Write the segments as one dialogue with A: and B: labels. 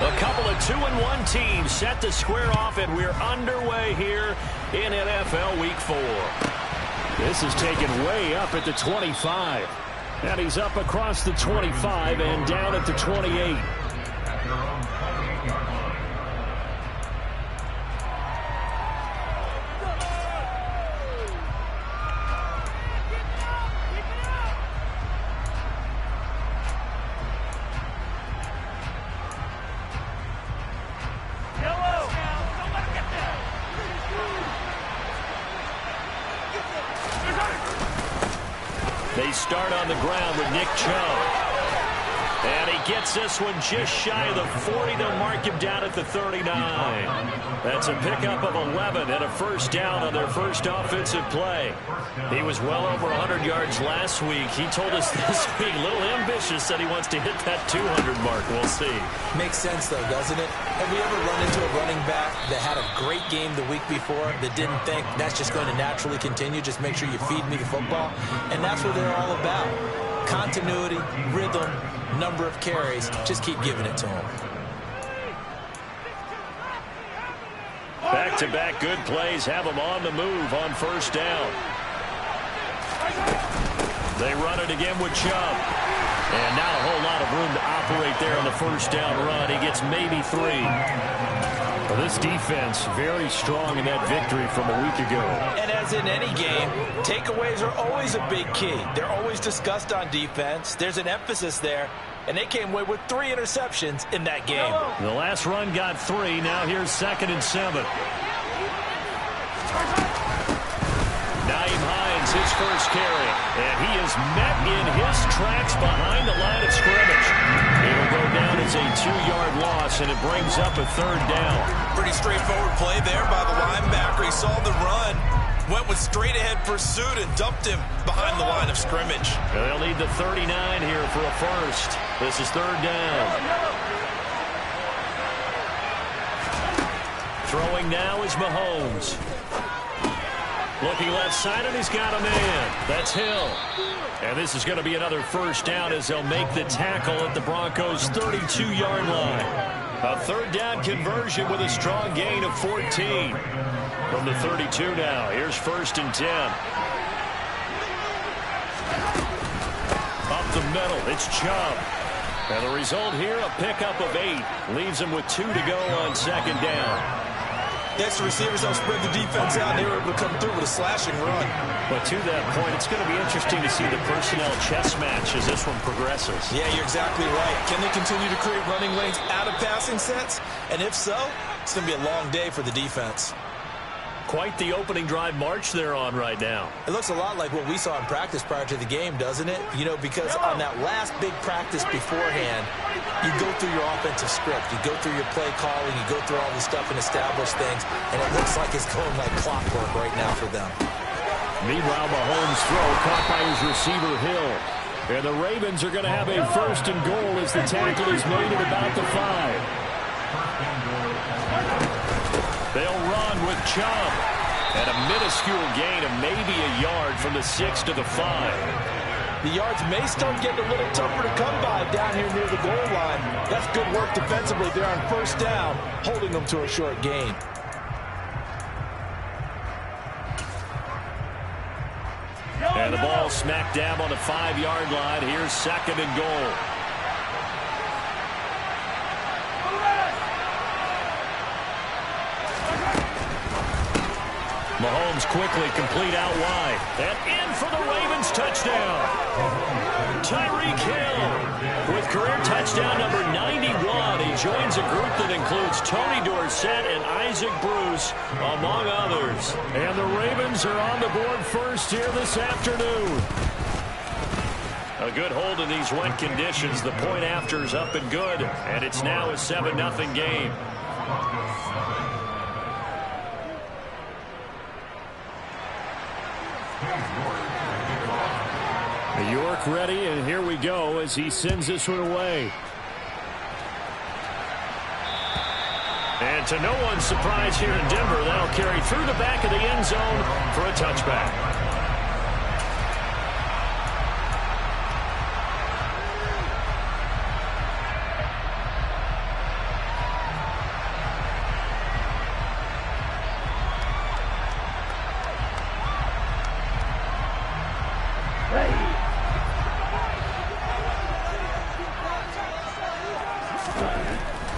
A: A couple of 2-1 teams set to square off, and we're underway here in NFL Week 4. This is taken way up at the 25. And he's up across the 25 and down at the 28. They start on the ground with Nick Chubb. And he gets this one just shy of the 40. They'll mark him down at the 39. That's a pickup of 11 and a first down on their first offensive play. He was well over 100 yards last week. He told us this week, a little ambitious, that he wants to hit that 200 mark. We'll see.
B: Makes sense, though, doesn't it? Have we ever run into a running back that had a great game the week before that didn't think that's just going to naturally continue? Just make sure you feed me the football. And that's what they're all about. Continuity, rhythm, number of carries. Just keep giving it to him.
A: Back-to-back good plays have them on the move on first down. They run it again with Chubb. And not a whole lot of room to operate there on the first down run. He gets maybe 3. Well, this defense very strong in that victory from a week ago.
B: And as in any game, takeaways are always a big key. They're always discussed on defense. There's an emphasis there. And they came away with 3 interceptions in that game.
A: The last run got 3. Now here's 2nd and 7. Naeem Hines, his first carry. And he is met in his tracks behind the line of scrimmage. It'll go down as a 2-yard loss, and it brings up a 3rd down.
C: Pretty straightforward play there by the linebacker. He saw the run, went with straight-ahead pursuit, and dumped him behind the line of scrimmage.
A: They'll need the 39 here for a first. This is 3rd down. Throwing now is Mahomes. Looking left side, and he's got a man. That's Hill. And this is going to be another first down as they'll make the tackle at the Broncos' 32-yard line. A 3rd down conversion with a strong gain of 14. From the 32 now, here's 1st and 10. Up the middle, it's Chubb. And the result here, a pickup of 8. Leaves him with 2 to go on 2nd down.
C: Next, the receivers don't spread the defense out, and they were able to come through with a slashing run.
A: But to that point, it's going to be interesting to see the personnel chess match as this one progresses.
C: Yeah, you're exactly right. Can they continue to create running lanes out of passing sets? And if so, it's going to be a long day for the defense.
A: Quite the opening drive march they're on right now.
B: It looks a lot like what we saw in practice prior to the game, doesn't it? You know, because on that last big practice beforehand, you go through your offensive script. You go through your play calling. You go through all the stuff and establish things. And it looks like it's going like clockwork right now for them.
A: Meanwhile, Mahomes' throw caught by his receiver, Hill. And the Ravens are going to have a 1st and goal as the tackle is made at about the 5. They'll run with Chubb. And a minuscule gain of maybe a yard from the 6 to the 5.
B: The yards may start getting a little tougher to come by down here near the goal line. That's good work defensively there on 1st down, holding them to a short gain.
A: And the ball smack dab on the 5-yard line. Here's 2nd and goal. Mahomes quickly complete out wide. And in for the Ravens touchdown. Tyreek Hill with career touchdown number 91. He joins a group that includes Tony Dorsett and Isaac Bruce, among others. And the Ravens are on the board first here this afternoon. A good hold in these wet conditions. The point after is up and good. And it's now a 7-0 game. York ready, and here we go as he sends this one away. And to no one's surprise here in Denver, that'll carry through the back of the end zone for a touchback.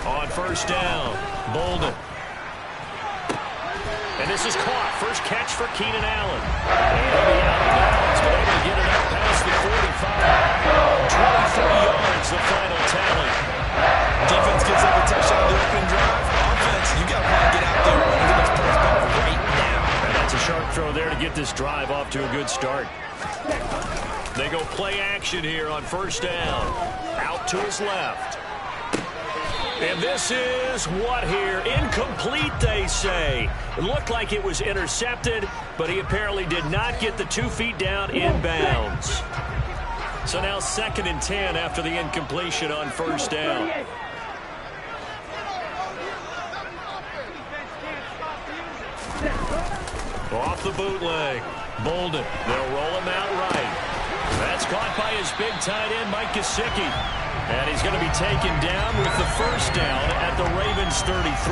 A: On first down, Bolden. And this is caught. First catch for Keenan Allen. And he'll be out of bounds, but able to get it up past the 45. 23 yards, the final tally.
C: Defense gives up a touchdown on the opening drive. Offense, you got to get out there and get this place back right now.
A: And that's a sharp throw there to get this drive off to a good start. They go play action here on first down. Out to his left. And this is what here? Incomplete, they say. It looked like it was intercepted, but he apparently did not get the 2 feet down inbounds. So now 2nd and 10 after the incompletion on first down. Off the bootleg. Bolden. They'll roll him out right. That's caught by his big tight end, Mike Gesicki. And he's going to be taken down with the first down at the Ravens 33.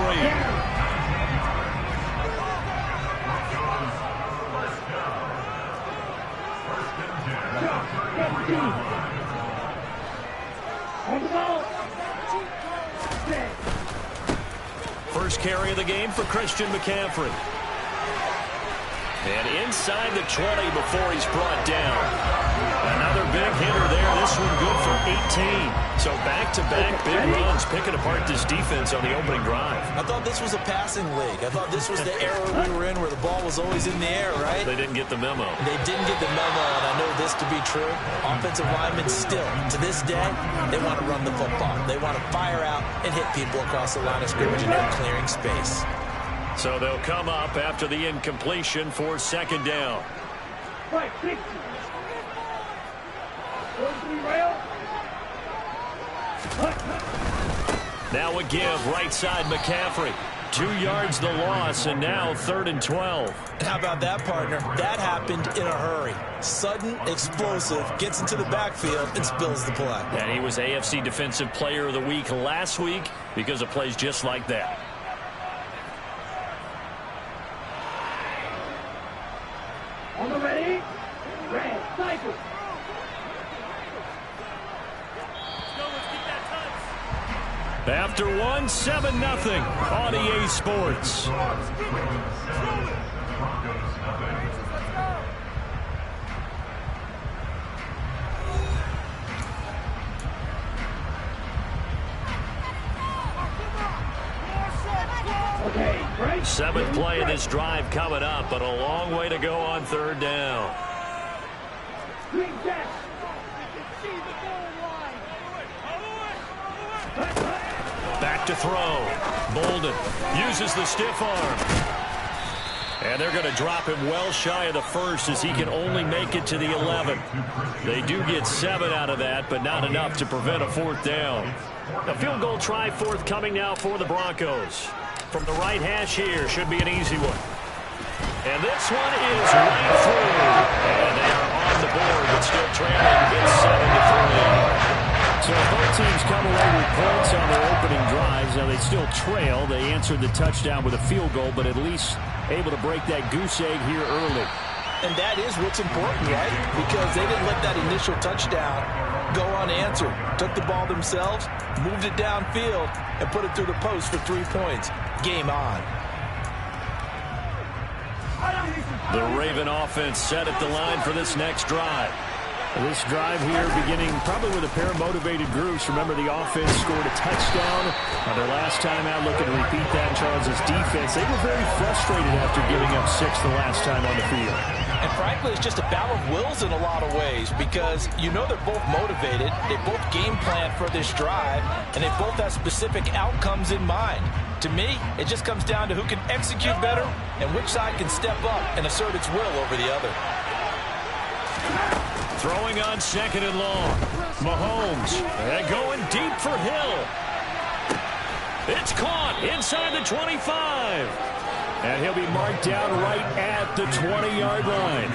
A: First carry of the game for Christian McCaffrey. And inside the 20 before he's brought down. Another big hitter there. This one good for 18. So back-to-back big runs picking apart this defense on the opening drive.
B: I thought this was a passing league. I thought this was the era we were in where the ball was always in the air, right?
A: They didn't get the memo.
B: They didn't get the memo, and I know this to be true. Offensive linemen still, to this day, they want to run the football. They want to fire out and hit people across the line of scrimmage, and they're clearing space.
A: So they'll come up after the incompletion for 2nd down. Now a give, right side McCaffrey. 2 yards the loss, and now 3rd and 12.
B: How about that, partner? That happened in a hurry. Sudden, explosive, gets into the backfield, and spills the play.
A: And he was AFC Defensive Player of the Week last week because of plays just like that.
D: On the ready, red cycle.
A: After one, 7-0 on EA Sports. Seventh play of this drive coming up, but a long way to go on 3rd down. Back to throw. Bolden uses the stiff arm. And they're going to drop him well shy of the first as he can only make it to the 11. They do get 7 out of that, but not enough to prevent a 4th down. A field goal try forthcoming now for the Broncos. From the right hash here, should be an easy one. And this one is right through. And they are on the board, but still trailing. It's 7-3. So both teams come away with points on their opening drives. Now they still trail. They answered the touchdown with a field goal, but at least able to break that goose egg here early.
B: And that is what's important, right? Because they didn't let that initial touchdown go unanswered. Took the ball themselves, moved it downfield, and put it through the post for 3 points. Game on.
A: The Raven offense set at the line for this next drive. This drive here beginning probably with a pair of motivated groups. Remember, the offense scored a touchdown their last time out. Looking to repeat that. Charles's defense, they were very frustrated after giving up 6 the last time on the field.
B: And frankly, it's just a battle of wills in a lot of ways because you know they're both motivated. They both game plan for this drive, and they both have specific outcomes in mind. To me, it just comes down to who can execute better and which side can step up and assert its will over the other.
A: Throwing on 2nd and long. Mahomes and going deep for Hill. It's caught inside the 25. And he'll be marked down right at the 20-yard line.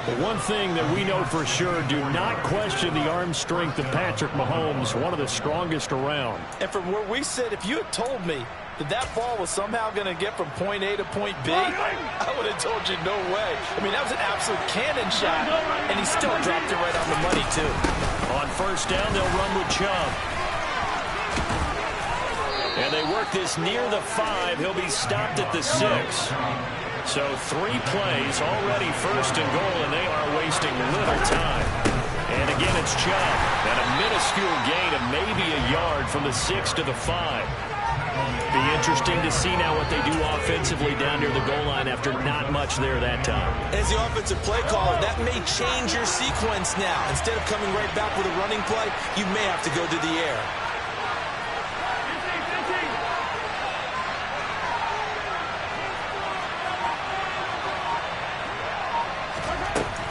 A: But one thing that we know for sure, do not question the arm strength of Patrick Mahomes, one of the strongest around.
B: And from where we sit, if you had told me that ball was somehow going to get from point A to point B, I would have told you no way. I mean, that was an absolute cannon shot, and he still dropped it right on the money, too.
A: On first down, they'll run with Chubb. And they work this near the 5. He'll be stopped at the 6. So 3 plays, already first and goal, and they are wasting little time. And again, it's Chubb. And a minuscule gain of maybe a yard from the 6 to the 5. Be interesting to see now what they do offensively down near the goal line after not much there that time.
B: As the offensive play caller, that may change your sequence now. Instead of coming right back with a running play, you may have to go to the air.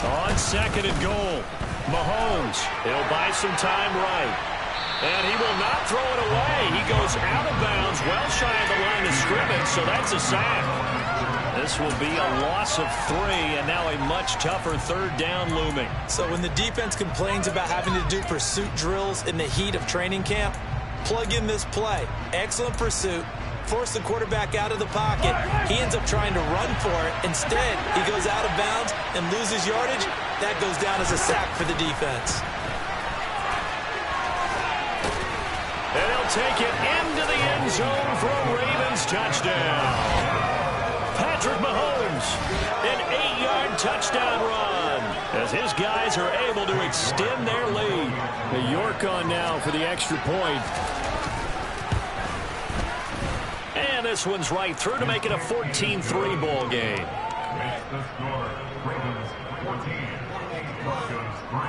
A: On second and goal, Mahomes. He'll buy some time right. And he will not throw it away. He goes out of bounds, well shy of the line of scrimmage, so that's a sack. This will be a loss of 3, and now a much tougher 3rd down looming.
B: So when the defense complains about having to do pursuit drills in the heat of training camp, plug in this play. Excellent pursuit. Force the quarterback out of the pocket. He ends up trying to run for it. Instead, he goes out of bounds and loses yardage. That goes down as a sack for the defense.
A: And he'll take it into the end zone for a Ravens touchdown. Patrick Mahomes, an 8-yard touchdown run, as his guys are able to extend their lead. The York on now for the extra point. And this one's right through to make it a 14-3 ball game.
E: The score, Ravens 14, Broncos 3.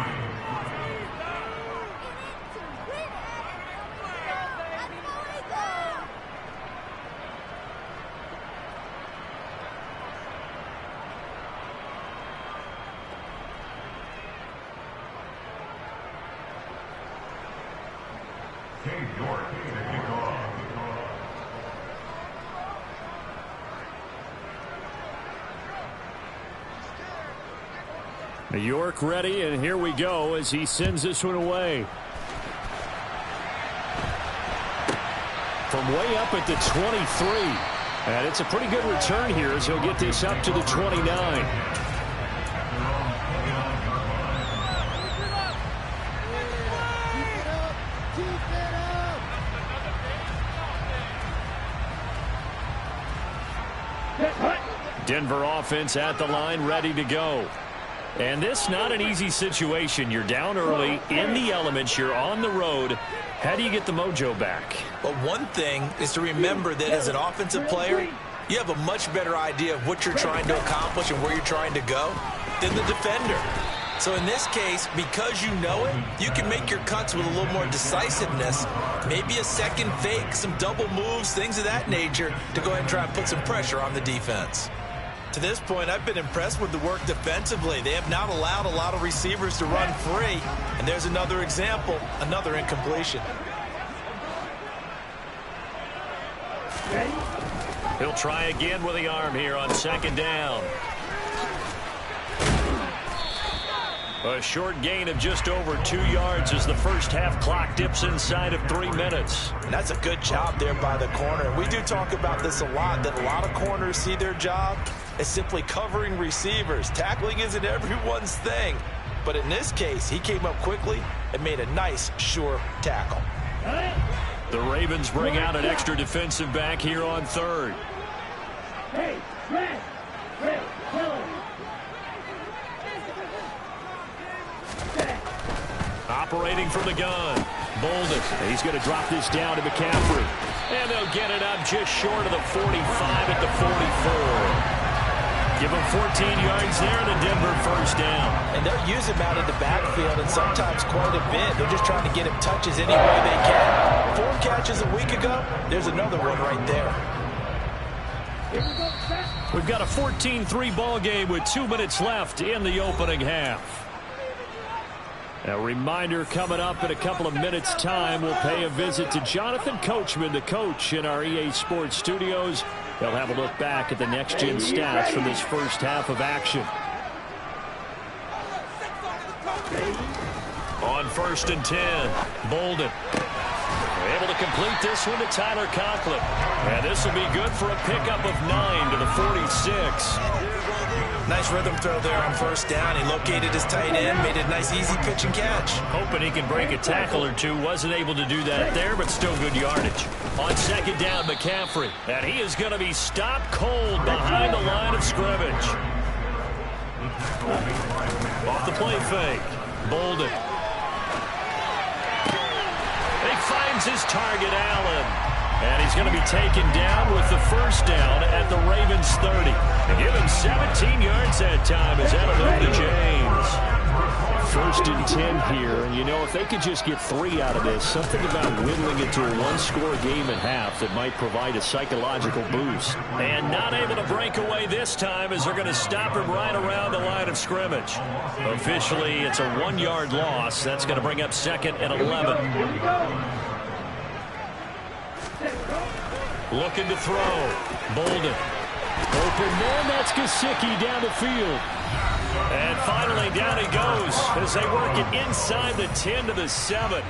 A: New York ready, and here we go as he sends this one away. From way up at the 23. And it's a pretty good return here as he'll get this up to the 29. Denver offense at the line, ready to go. And this not an easy situation. You're down early, in the elements, you're on the road. How do you get the mojo back?
B: Well, one thing is to remember that as an offensive player, you have a much better idea of what you're trying to accomplish and where you're trying to go than the defender. So in this case, because you know it, you can make your cuts with a little more decisiveness, maybe a second fake, some double moves, things of that nature, to go ahead and try and put some pressure on the defense. To this point, I've been impressed with the work defensively. They have not allowed a lot of receivers to run free. And there's another example, another incompletion.
A: He'll try again with the arm here on second down. A short gain of just over 2 yards as the first half clock dips inside of 3 minutes.
B: And that's a good job there by the corner. We do talk about this a lot, that a lot of corners see their job as simply covering receivers. Tackling isn't everyone's thing. But in this case, he came up quickly and made a nice, sure tackle.
A: The Ravens bring out an extra defensive back here on third.
D: Hey, red, yellow.
A: Operating from the gun. Bolden. He's going to drop this down to McCaffrey. And they'll get it up just short of the 45 at the 44. Give him 14 yards there and a Denver first down.
B: And they'll use him out of the backfield and sometimes quite a bit. They're just trying to get him touches any way they can. 4 catches a week ago. There's another one right there.
A: We've got a 14-3 ball game with 2 minutes left in the opening half. A reminder, coming up in a couple of minutes' time, we'll pay a visit to Jonathan Coachman, the coach in our EA Sports studios. He'll have a look back at the next-gen stats from this first half of action. On 1st and 10, Bolden. Able to complete this one to Tyler Conklin. And this will be good for a pickup of 9 to the 46.
B: Nice rhythm throw there on first down. He located his tight end, made a nice easy pitch and catch.
A: Hoping he can break a tackle or two. Wasn't able to do that there, but still good yardage. On second down, McCaffrey. And he is going to be stopped cold behind the line of scrimmage. Off the play fake. Bolden. He finds his target, Allen. And he's going to be taken down with the first down at the Ravens 30. And give him 17 yards that time as that'll move to James. 1st and 10 here. And, you know, if they could just get 3 out of this, something about whittling it to a one-score game at half that might provide a psychological boost. And not able to break away this time as they're going to stop him right around the line of scrimmage. Officially, it's a 1-yard loss. That's going to bring up 2nd and 11. Looking to throw. Bolden. Open man, that's Gesicki down the field. And finally down he goes as they work it inside the 10 to the 7.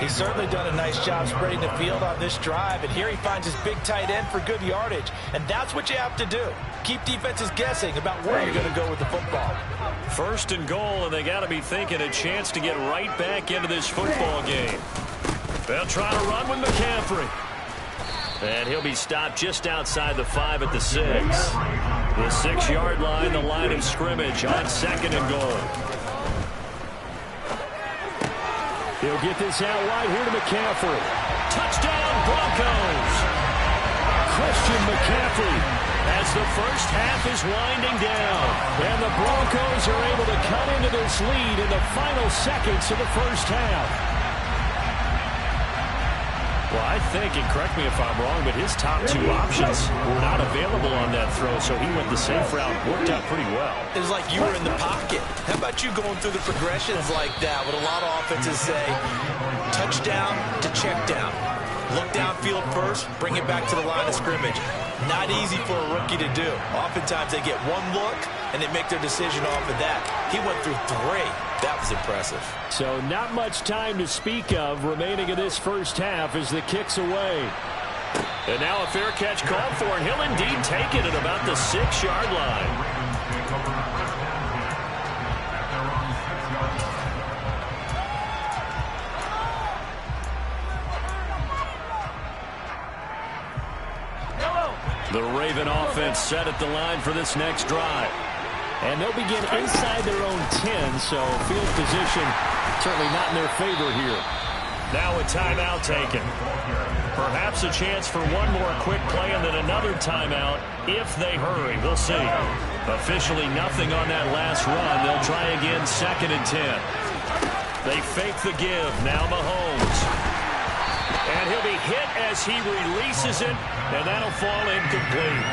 B: He's certainly done a nice job spreading the field on this drive. And here he finds his big tight end for good yardage. And that's what you have to do. Keep defenses guessing about where you're going to go with the football.
A: 1st and goal, and they got to be thinking a chance to get right back into this football game. They'll try to run with McCaffrey. And he'll be stopped just outside the 5 at the 6. The 6-yard line, the line of scrimmage on 2nd and goal. He'll get this out wide here to McCaffrey. Touchdown, Broncos! Christian McCaffrey as the first half is winding down. And the Broncos are able to cut into this lead in the final seconds of the first half. Well, I think, and correct me if I'm wrong, but his top 2 options were not available on that throw, so he went the safe route. Worked out pretty well.
B: It was like you were in the pocket. How about you going through the progressions like that? What a lot of offenses say, touchdown to check down. Look downfield first, bring it back to the line of scrimmage. Not easy for a rookie to do. Oftentimes they get one look, and they make their decision off of that. He went through 3. That was impressive.
A: So not much time to speak of remaining in this first half as the kick's away. And now a fair catch called for, and he'll indeed take it at about the 6-yard line. The Raven offense set at the line for this next drive. And they'll begin inside their own 10, so field position certainly not in their favor here. Now a timeout taken. Perhaps a chance for one more quick play and then another timeout if they hurry. We'll see. Officially nothing on that last run. They'll try again 2nd and 10. They fake the give. Now Mahomes. And he'll be hit as he releases it, and that'll fall incomplete.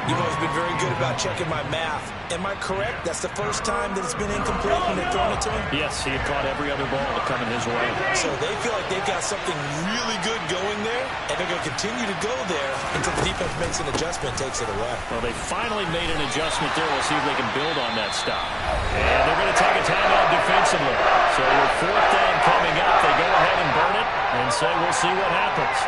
B: You've always been very good about checking my math. Am I correct? That's the first time that it's been incomplete when they're throwing it to him?
A: Yes, he had caught every other ball that coming his way.
B: So they feel like they've got something really good going there, and they're going to continue to go there until the defense makes an adjustment and takes it away.
A: Well, they finally made an adjustment there. We'll see if they can build on that stop. And they're going to take a timeout defensively. So with 4th down coming up, they go ahead and burn it and say we'll see what happens.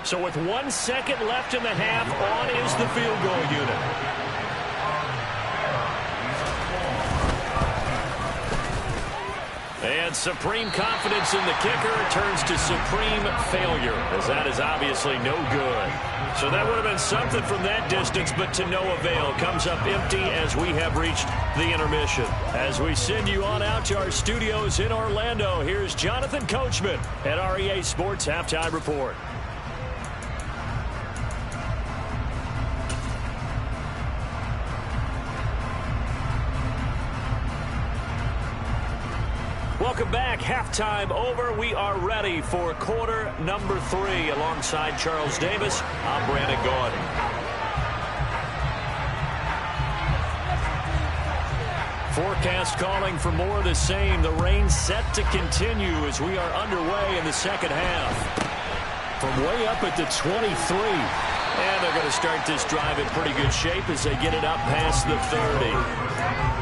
A: So with 1 second left in the half, on is the field goal unit. And supreme confidence in the kicker turns to supreme failure, as that is obviously no good. So that would have been something from that distance, but to no avail. Comes up empty as we have reached the intermission. As we send you on out to our studios in Orlando, here's Jonathan Coachman at REA Sports Halftime Report. Welcome back. Halftime over. We are ready for quarter number 3. Alongside Charles Davis, I'm Brandon Gaudin. Forecast calling for more of the same. The rain set to continue as we are underway in the second half. From way up at the 23. And they're going to start this drive in pretty good shape as they get it up past the 30.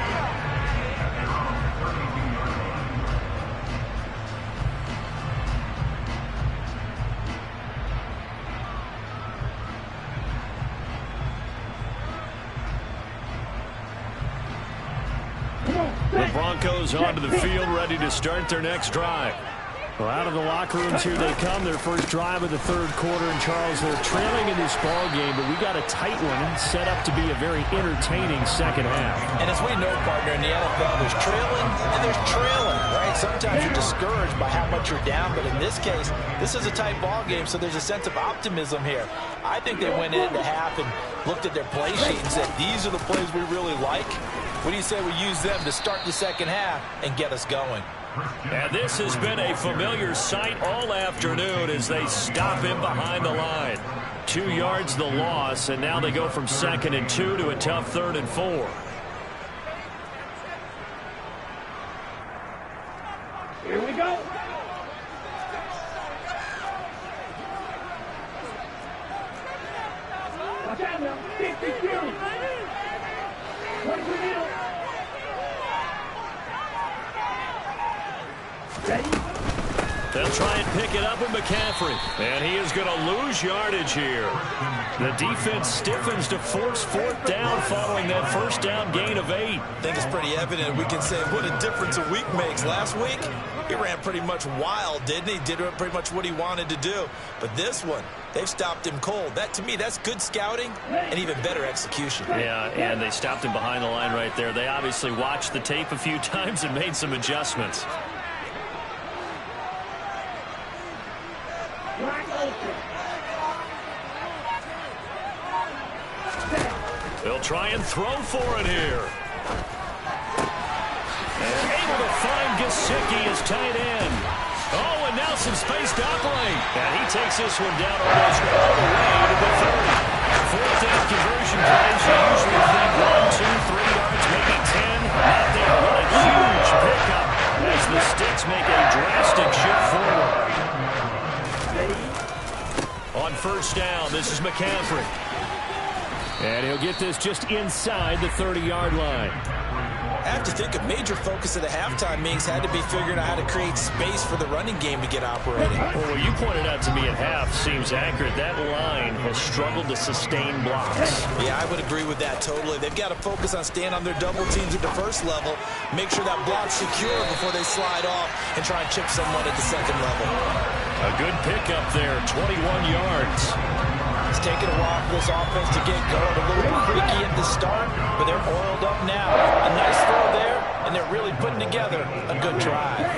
A: The Broncos onto the field, ready to start their next drive. Well, out of the locker rooms here they come. Their first drive of the third quarter. And Charles, they're trailing in this ball game, but we got a tight one set up to be a very entertaining second half.
B: And as we know, partner, in the NFL, there's trailing and there's trailing, right? Sometimes you're discouraged by how much you're down, but in this case, this is a tight ball game, so there's a sense of optimism here. I think they went into half and looked at their play sheet and said, these are the plays we really like. What do you say we use them to start the second half and get us going?
A: And this has been a familiar sight all afternoon as they stop him behind the line. 2 yards the loss, and now they go from 2nd and 2 to a tough 3rd and 4.
D: Here we go. Watch out now. 50 kills. One for middle. Ready?
A: They'll try and pick it up with McCaffrey. And he is going to lose yardage here. The defense stiffens to force 4th down following that first down gain of 8.
B: I think it's pretty evident. We can say what a difference a week makes. Last week, he ran pretty much wild, didn't he? Did pretty much what he wanted to do. But this one, they've stopped him cold. That, to me, that's good scouting and even better execution.
A: Yeah, and they stopped him behind the line right there. They obviously watched the tape a few times and made some adjustments. They'll try and throw for it here. And able to find Gesicki as tight end. Oh, and now some space to operate. And he takes this one down almost all the way to the 30. 4th down conversion plays. You usually think 1, 2, 3 yards, maybe 10. Not there. What a huge pickup as the Sticks make a drastic shift forward. On first down, this is McCaffrey. And he'll get this just inside the 30-yard line.
B: I have to think a major focus of the halftime meetings had to be figuring out how to create space for the running game to get operating.
A: Well, what you pointed out to me at half seems accurate. That line has struggled to sustain blocks.
B: Yeah, I would agree with that totally. They've got to focus on staying on their double teams at the first level, make sure that block's secure before they slide off and try and chip someone at the second level.
A: A good pickup there, 21 yards.
B: It's taken a while for this offense to get going. A little creaky at the start, but they're oiled up now. A nice throw there, and they're really putting together a good drive.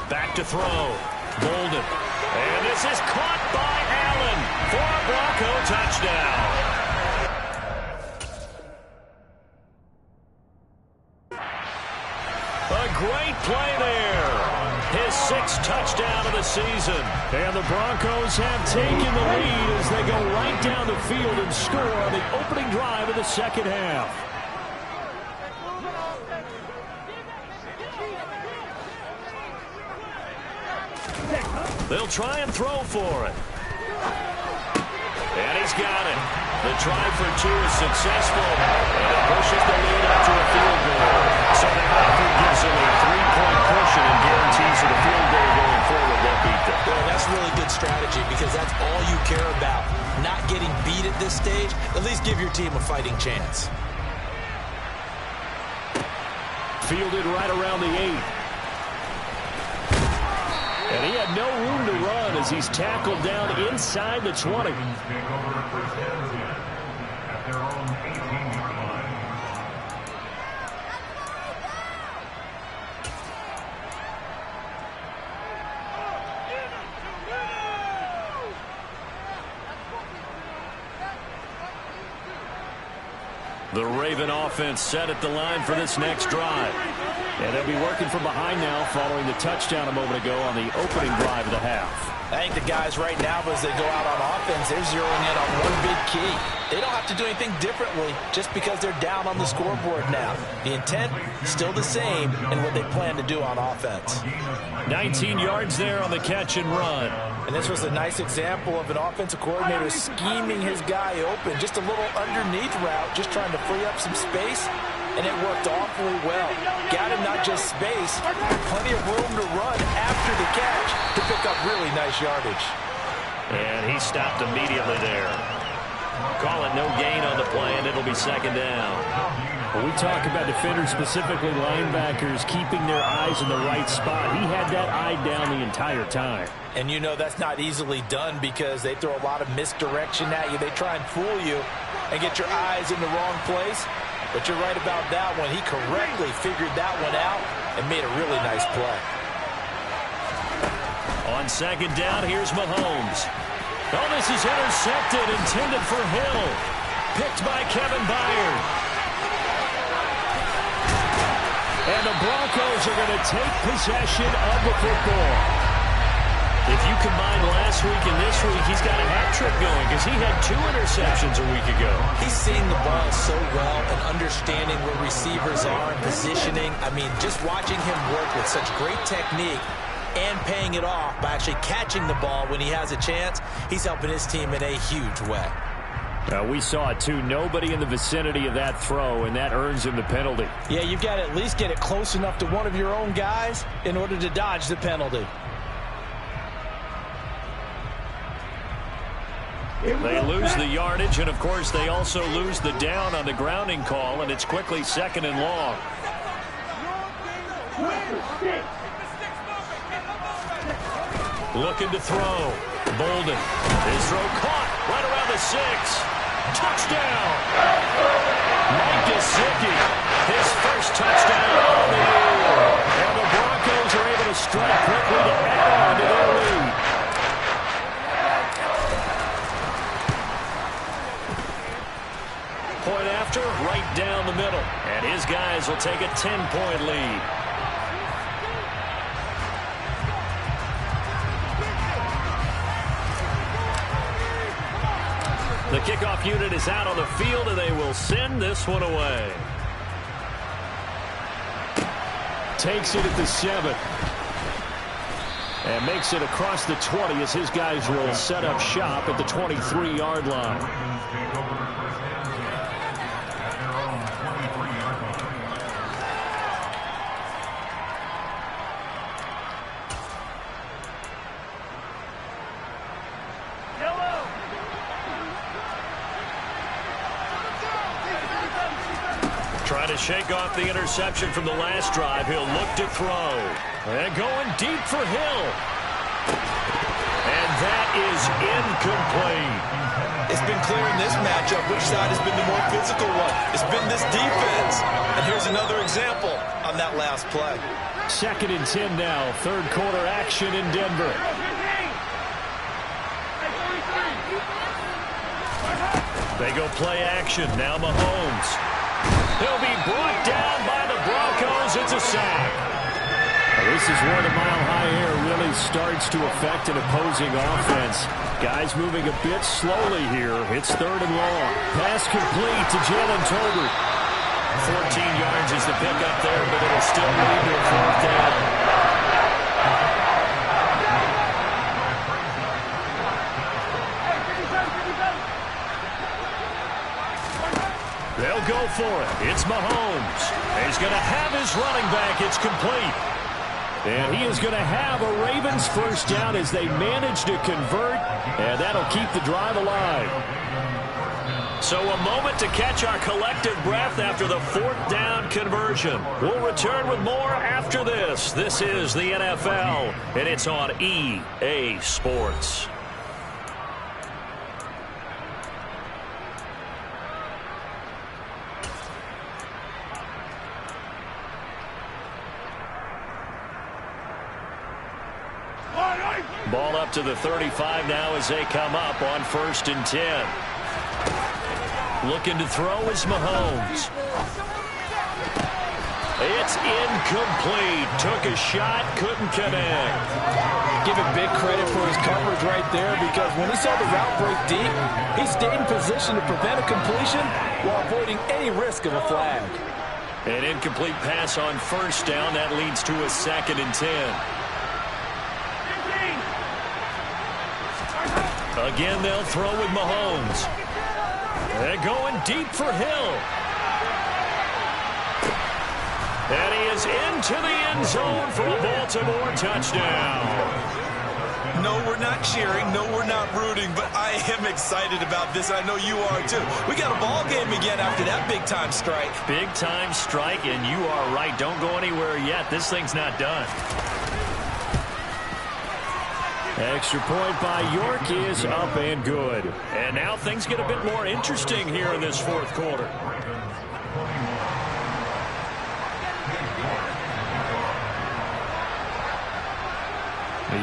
A: Back to throw. Bolden. And this is caught by Allen for a Bronco touchdown. A great play there. His 6th touchdown of the season. And the Broncos have taken the lead as they go right down the field and score on the opening drive of the second half. They'll try and throw for it. And he's got it. The try for 2 is successful. And it pushes the lead up to a field goal. So that effort gives them a 3-point cushion and guarantees that a field goal going forward won't beat them.
B: Well, that's really good strategy because that's all you care about. Not getting beat at this stage. At least give your team a fighting chance.
A: Fielded right around the 8. And he had no room to run as he's tackled down inside the 20.
E: At their own 18-yard line.
A: The Raven offense set at the line for this next drive. And they'll be working from behind now following the touchdown a moment ago on the opening drive of the half.
B: I think the guys right now, as they go out on offense, they're zeroing in on one big key. They don't have to do anything differently just because they're down on the scoreboard now. The intent still the same in what they plan to do on offense.
A: 19 yards there on the catch and run.
B: And this was a nice example of an offensive coordinator scheming his guy open. Just a little underneath route, just trying to free up some space. And it worked awfully well. Got him not just space, plenty of room to run after the catch to pick up really nice yardage.
A: And he stopped immediately there. Call it no gain on the play, and it'll be second down. When we talk about defenders, specifically linebackers, keeping their eyes in the right spot, he had that eye down the entire time.
B: And you know that's not easily done because they throw a lot of misdirection at you. They try and fool you and get your eyes in the wrong place. But you're right about that one. He correctly figured that one out and made a really nice play.
A: On second down, here's Mahomes. Oh, this is intercepted, intended for Hill. Picked by Kevin Byard. And the Broncos are going to take possession of the football. If you combine last week and this week, he's got a hat trick going because he had 2 interceptions a week ago.
B: He's seeing the ball so well and understanding where receivers are and positioning. I mean, just watching him work with such great technique and paying it off by actually catching the ball when he has a chance, he's helping his team in a huge way.
A: We saw it too. Nobody in the vicinity of that throw, and that earns him the penalty.
B: Yeah, you've got to at least get it close enough to one of your own guys in order to dodge the penalty.
A: They lose the yardage, and, of course, they also lose the down on the grounding call, and it's quickly second and long. Looking to throw. Bolden. His throw caught right around the 6. Touchdown! Mike Gesicki, his first touchdown of the year. And the Broncos are able to strike quickly to add on to their lead. Point after, right down the middle. And his guys will take a 10-point lead. The kickoff unit is out on the field, and they will send this one away. Takes it at the 7. And makes it across the 20 as his guys will set up shop at the 23-yard line. Trying to shake off the interception from the last drive. He'll look to throw. And going deep for Hill. And that is incomplete.
C: It's been clear in this matchup which side has been the more physical one. It's been this defense. And here's another example on that last play.
A: Second and 10 now. Third quarter action in Denver. They go play action. Now Mahomes. He'll be brought down by the Broncos. It's a sack. Well, this is where the mile-high air really starts to affect an opposing offense. Guys moving a bit slowly here. It's third and long. Pass complete to Jalen Tolbert. 14 yards is the pickup there, but it'll still lead to a fourth down. They'll go for it. It's Mahomes. He's going to have his running back. It's complete. And he is going to have a Ravens first down as they manage to convert, and that'll keep the drive alive. So a moment to catch our collective breath after the fourth down conversion. We'll return with more after this. This is the NFL, and it's on EA Sports. Ball up to the 35 now as they come up on 1st and 10. Looking to throw is Mahomes. It's incomplete. Took a shot, couldn't connect.
F: Give him big credit for his coverage right there, because when he saw the route break deep, he stayed in position to prevent a completion while avoiding any risk of a flag.
A: An incomplete pass on first down. That leads to a 2nd and 10. Again, they'll throw with Mahomes. They're going deep for Hill. And he is into the end zone for a Baltimore touchdown.
C: No, we're not cheering. No, we're not rooting. But I am excited about this. I know you are, too. We got a ball game again after that big-time strike.
A: Big-time strike, and you are right. Don't go anywhere yet. This thing's not done. Extra point by York is up and good. And now things get a bit more interesting here in this 4th quarter.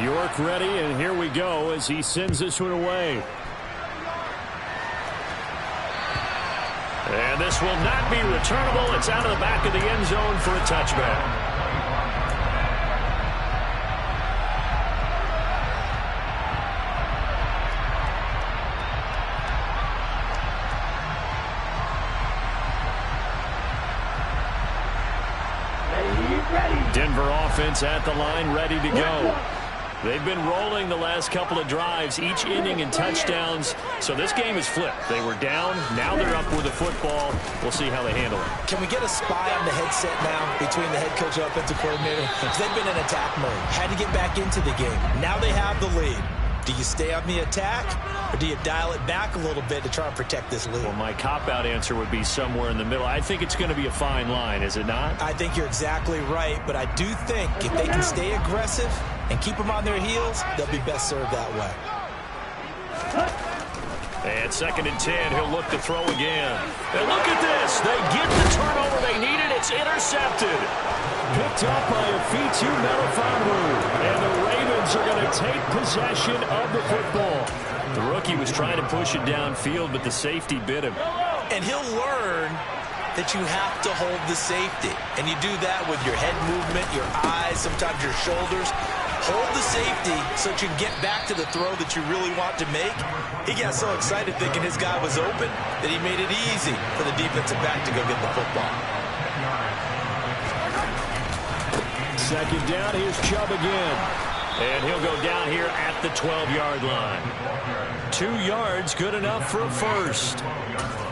A: York ready, and here we go as he sends this one away. And this will not be returnable. It's out of the back of the end zone for a touchback. Denver offense at the line, ready to go. They've been rolling the last couple of drives, each inning in touchdowns. So this game is flipped. They were down. Now they're up with the football. We'll see how they handle it.
B: Can we get a spy on the headset now between the head coach and offensive coordinator? Because they've been in attack mode. Had to get back into the game. Now they have the lead. Do you stay on the attack, or do you dial it back a little bit to try and protect this lead?
A: Well, my cop-out answer would be somewhere in the middle. I think it's going to be a fine line, is it not?
B: I think you're exactly right, but I do think if they can stay aggressive and keep them on their heels, they'll be best served that way.
A: And 2nd and 10, he'll look to throw again. And look at this. They get the turnover they needed. It's intercepted. Picked up by a Fitu Melifonwu. And the Ravens are going to take possession of the football. The rookie was trying to push it downfield, but the safety bit him.
B: And he'll learn that you have to hold the safety. And you do that with your head movement, your eyes, sometimes your shoulders. Hold the safety so that you can get back to the throw that you really want to make. He got so excited thinking his guy was open that he made it easy for the defensive back to go get the football.
A: 2nd down, here's Chubb again. And he'll go down here at the 12-yard line. 2 yards, good enough for a first.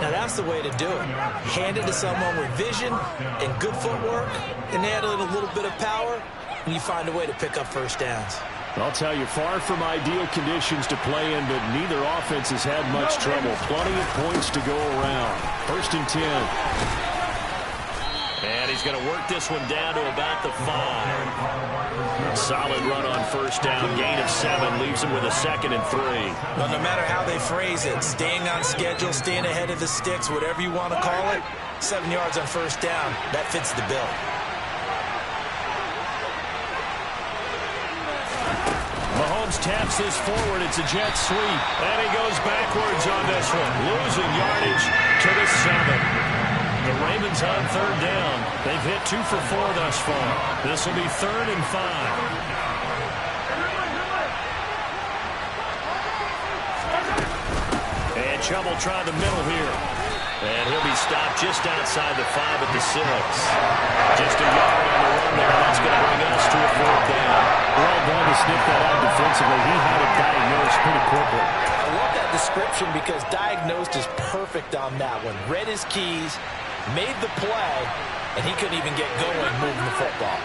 B: Now that's the way to do it. Hand it to someone with vision and good footwork, and add in a little bit of power, and you find a way to pick up first downs.
A: I'll tell you, far from ideal conditions to play in, but neither offense has had much trouble. Plenty of points to go around. 1st and 10. And he's going to work this one down to about the 5. Solid run on first down. Gain of 7 leaves him with a 2nd and 3.
B: Well, no matter how they phrase it, staying on schedule, staying ahead of the sticks, whatever you want to call it, 7 yards on first down, that fits the bill.
A: Mahomes taps this forward. It's a jet sweep. And he goes backwards on this one. Losing yardage to the 7. The Ravens on 3rd down. They've hit 2 for 4 thus far. This will be 3rd and 5. And Chubb will try the middle here. And he'll be stopped just outside the 5 at the 6. Just a yard on the run there. That's going to bring us to a 4th down. Well done to sniff that out defensively. He had it diagnosed pretty quickly.
B: I love that description because diagnosed is perfect on that one. Read his keys, made the play, and he couldn't even get going moving the football.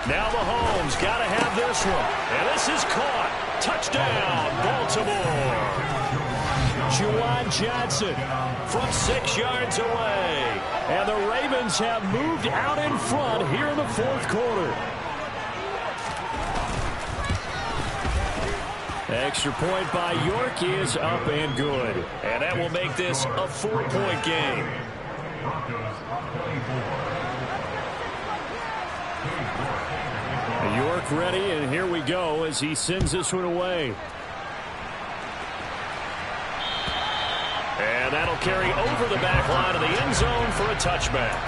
A: Now Mahomes got to have this one. And this is caught. Touchdown, Baltimore. Juwan Johnson from 6 yards away. And the Ravens have moved out in front here in the 4th quarter. Extra point by York is up and good. And that will make this a 4-point game. mark ready, and here we go as he sends this one away. And that'll carry over the back line of the end zone for a touchback.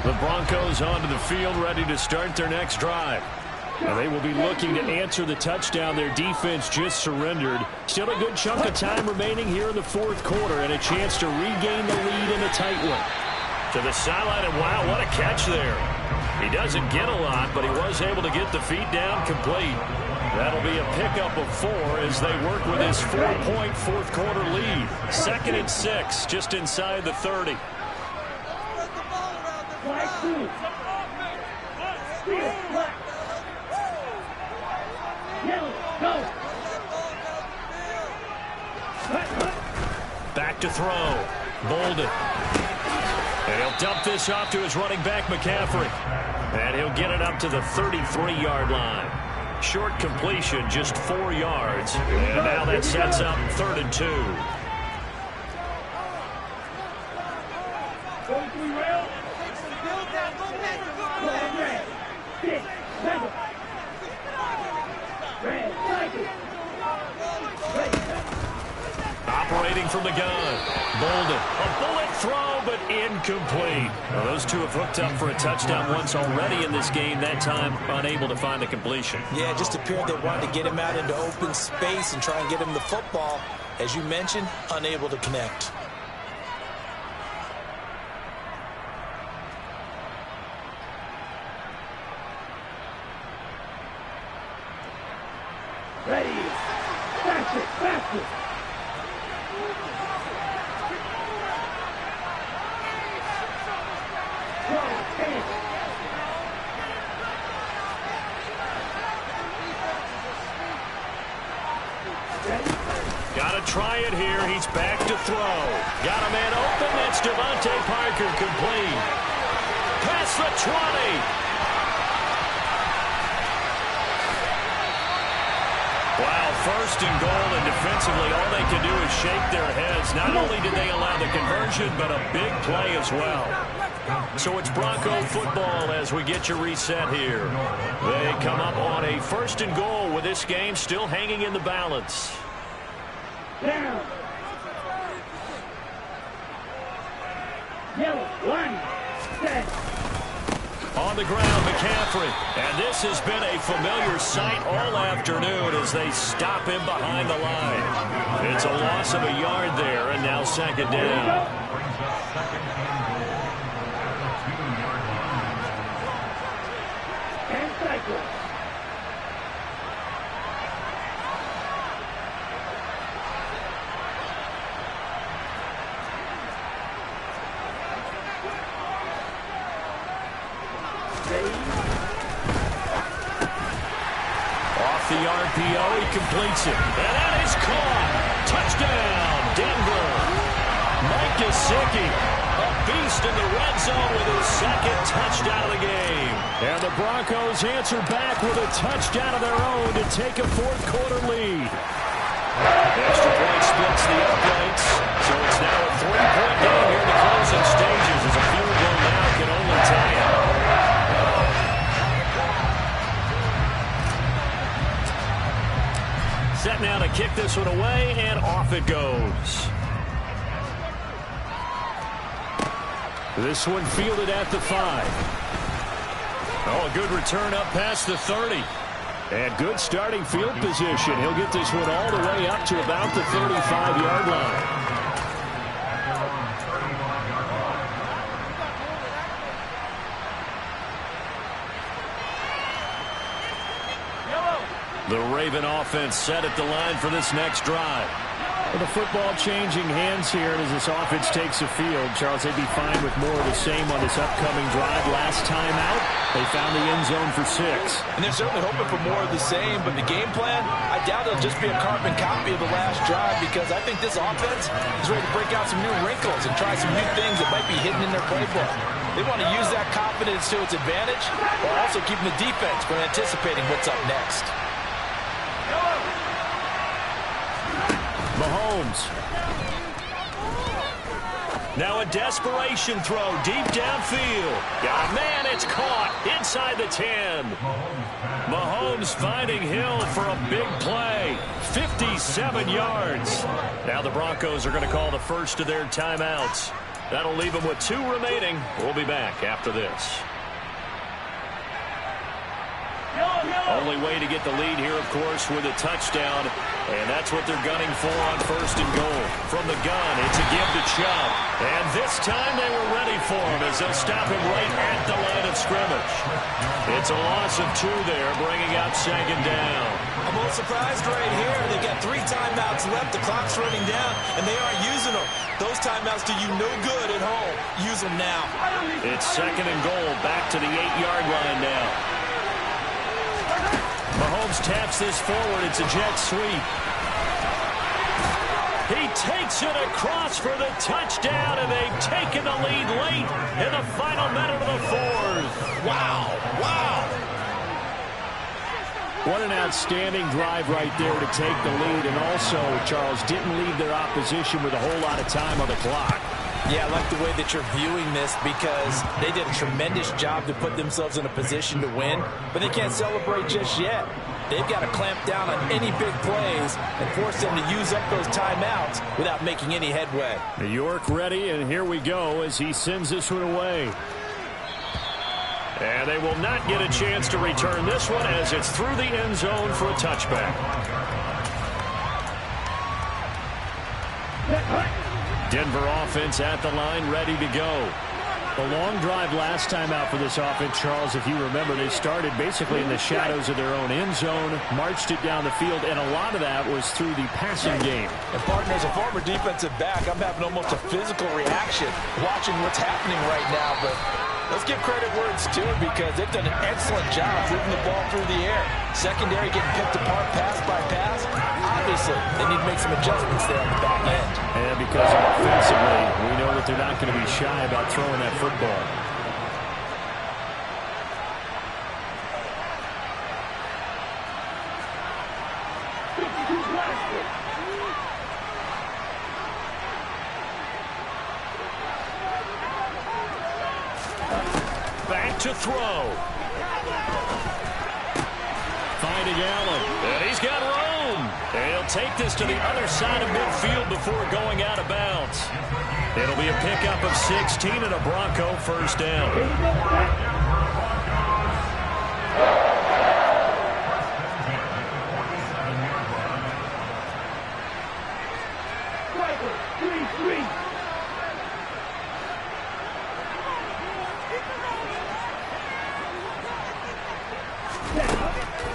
A: The Broncos onto the field, ready to start their next drive. And they will be looking to answer the touchdown their defense just surrendered. Still a good chunk of time remaining here in the fourth quarter, and a chance to regain the lead in a tight one. To the sideline, and wow, what a catch there. He doesn't get a lot, but he was able to get the feet down complete. That'll be a pickup of 4 as they work with his 4-point fourth quarter lead. 2nd and 6, just inside the 30. Back to throw. Bolden. And he'll dump this off to his running back, McCaffrey. And he'll get it up to the 33-yard line. Short completion, just 4 yards. And now that sets up 3rd and 2. Operating from the gun. Bolden. A bullet throw, but incomplete. Well, those two have hooked up for a touchdown once already in this game. That time, unable to find the completion.
B: Yeah, it just appeared they wanted to get him out into open space and try and get him the football. As you mentioned, unable to connect.
D: Ready. Faster.
A: Got to try it here. He's back to throw. Got a man open. That's Devontae Parker, complete. Past the 20. Wow, 1st and goal, and defensively all they can do is shake their heads. Not only did they allow the conversion, but a big play as well. So it's Bronco football as we get you reset here. They come up on a 1st and goal with this game still hanging in the balance.
D: Down. Yellow, line, set.
A: On the ground, McCaffrey. And this has been a familiar sight all afternoon as they stop him behind the line. It's a loss of a yard there, and now 2nd down.
D: And cycle.
A: Off the RPO, he completes it. And that is caught. Touchdown, Denver. Mike Gesicki, a beast in the red zone with his 2nd touchdown of the game. And the Broncos answer back with a touchdown of their own to take a fourth quarter lead. Extra point splits the uprights, so it's now a 3-point game here in the closing stages as a field goal now can only tie it. Set now to kick this one away, and off it goes. This one fielded at the 5. Oh, a good return up past the 30. And good starting field position. He'll get this one all the way up to about the 35-yard line. The Raven offense set at the line for this next drive. With the football changing hands here as this offense takes the field. Charles, they'd be fine with more of the same on this upcoming drive. Last time out, they found the end zone for 6.
F: And they're certainly hoping for more of the same, but the game plan, I doubt it'll just be a carbon copy of the last drive, because I think this offense is ready to break out some new wrinkles and try some new things that might be hidden in their playbook. They want to use that confidence to its advantage, while also keeping the defense from anticipating what's up next.
A: Mahomes. Now a desperation throw deep downfield. Got a man, it's caught inside the 10. Mahomes finding Hill for a big play. 57 yards. Now the Broncos are going to call the first of their timeouts. That'll leave them with 2 remaining. We'll be back after this. Only way to get the lead here, of course, with a touchdown. And that's what they're gunning for on 1st and goal. From the gun, it's a give to Chubb. And this time they were ready for him as they'll stop him right at the line of scrimmage. It's a loss of 2 there, bringing out 2nd down.
B: I'm a little surprised right here. They've got 3 timeouts left. The clock's running down, and they aren't using them. Those timeouts do you no good at home. Use them now.
A: It's 2nd and goal, back to the 8-yard line now. Mahomes taps this forward. It's a jet sweep. He takes it across for the touchdown, and they've taken the lead late in the final minute of the 4th.
B: Wow. Wow.
A: What an outstanding drive right there to take the lead, and also, Charles, didn't leave their opposition with a whole lot of time on the clock.
B: Yeah, I like the way that you're viewing this, because they did a tremendous job to put themselves in a position to win, but they can't celebrate just yet. They've got to clamp down on any big plays and force them to use up those timeouts without making any headway.
A: New York ready, and here we go as he sends this one away. And they will not get a chance to return this one as it's through the end zone for a touchback. Denver offense at the line, ready to go. The long drive last time out for this offense, Charles, if you remember, they started basically in the shadows of their own end zone, marched it down the field, and a lot of that was through the passing game.
F: And partner, as a former defensive back, I'm having almost a physical reaction watching what's happening right now, but let's give credit where it's due, because they've done an excellent job moving the ball through the air. Secondary getting picked apart pass by pass. Obviously, they need to make some adjustments there on the back end.
A: And because offensively, we know that they're not going to be shy about throwing that football. Back to throw. Finding Allen. And he's got room. And he'll take this to the other side of midfield before going out of bounds. It'll be a pickup of 16 and a Bronco first down.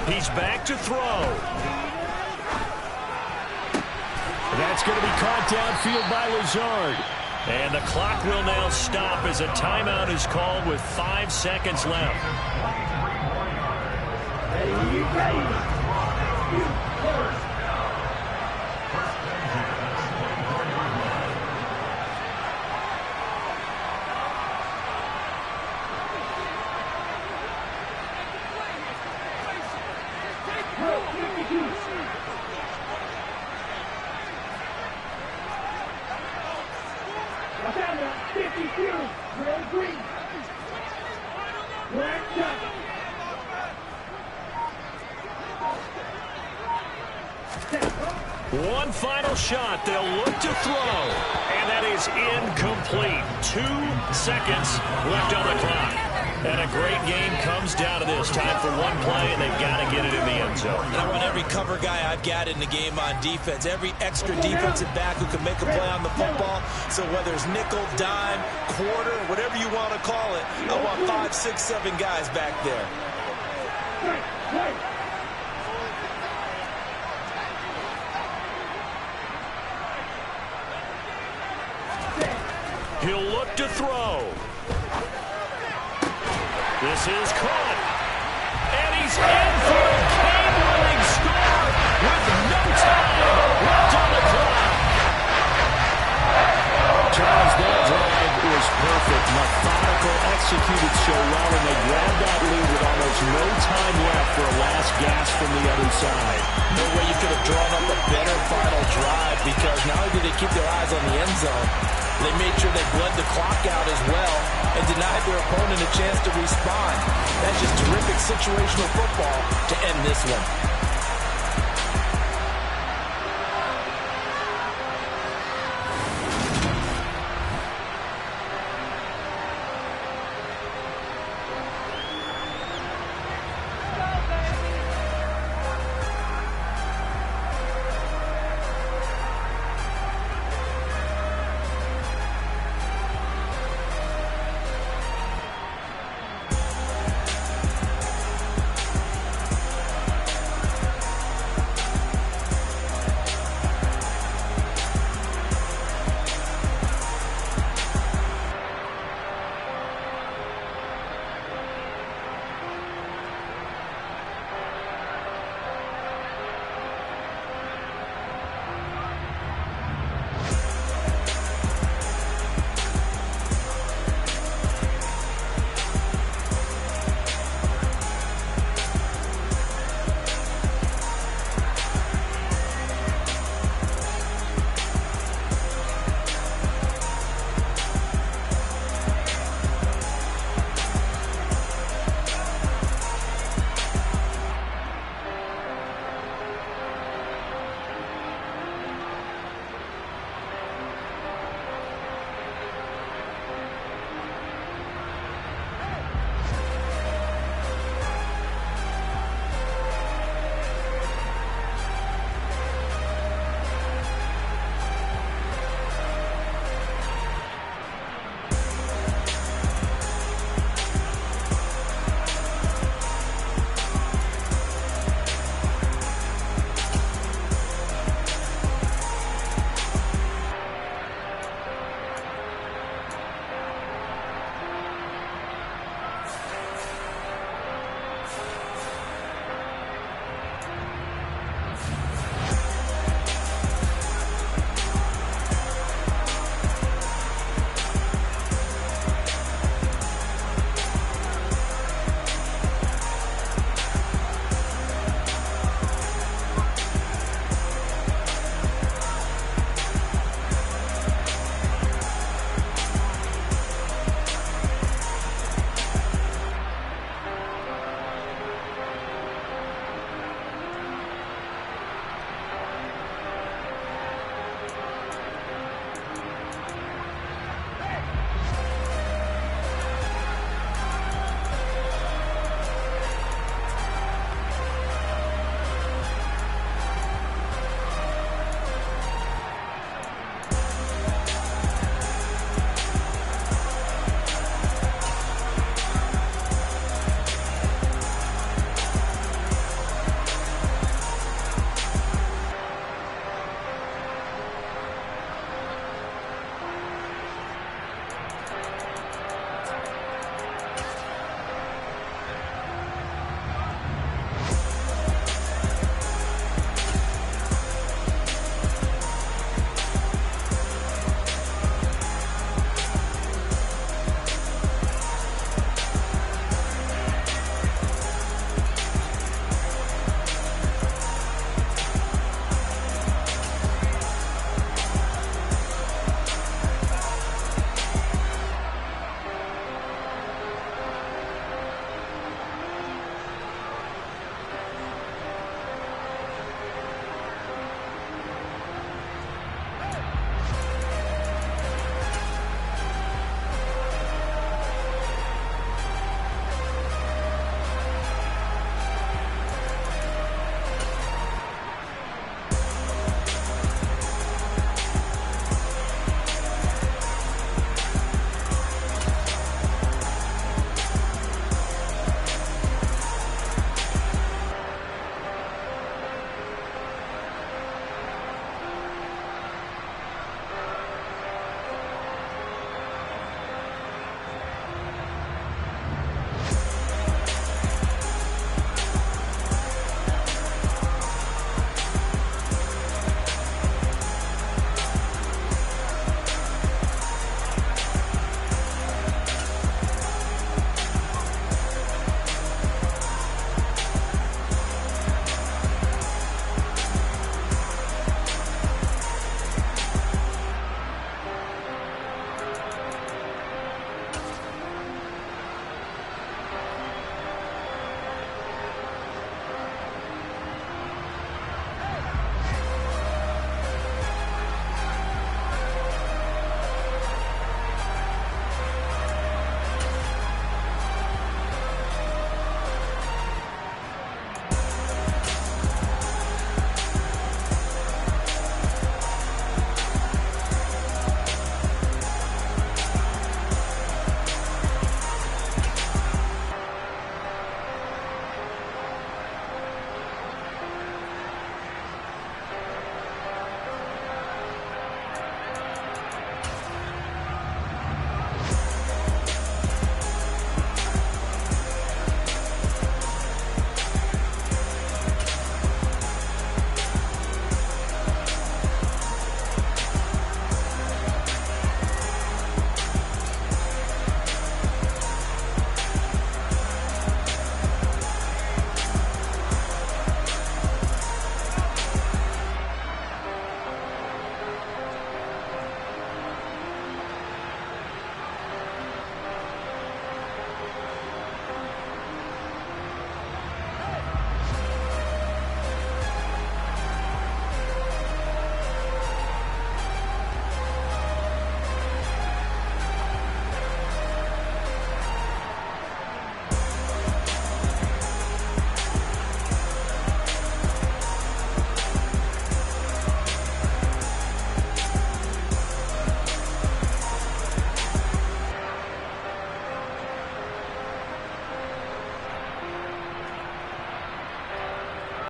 A: He's back to throw. That's going to be caught downfield by Lazard. And the clock will now stop as a timeout is called with 5 seconds left. One final shot. They'll look to throw. And that is incomplete. 2 seconds left on the clock. And a great game comes down to this. Time for one play, and they've got to get it in the end zone.
B: And I want every cover guy I've got in the game on defense. Every extra defensive back who can make a play on the football. So whether it's nickel, dime, quarter, whatever you want to call it, I want 5, 6, 7 guys back there.
A: He'll look to throw. This is caught. And he's in for a game-winning score with no time left on the clock.
G: Charles, that drive was perfect. Methodical, executed so well, and they grabbed that lead with almost no time left for a last gasp from the other side.
B: No way you could have drawn up a better final drive, because not only did they keep their eyes on the end zone, they made sure they bled the clock out as well and denied their opponent a chance to respond. That's just terrific situational football to end this one.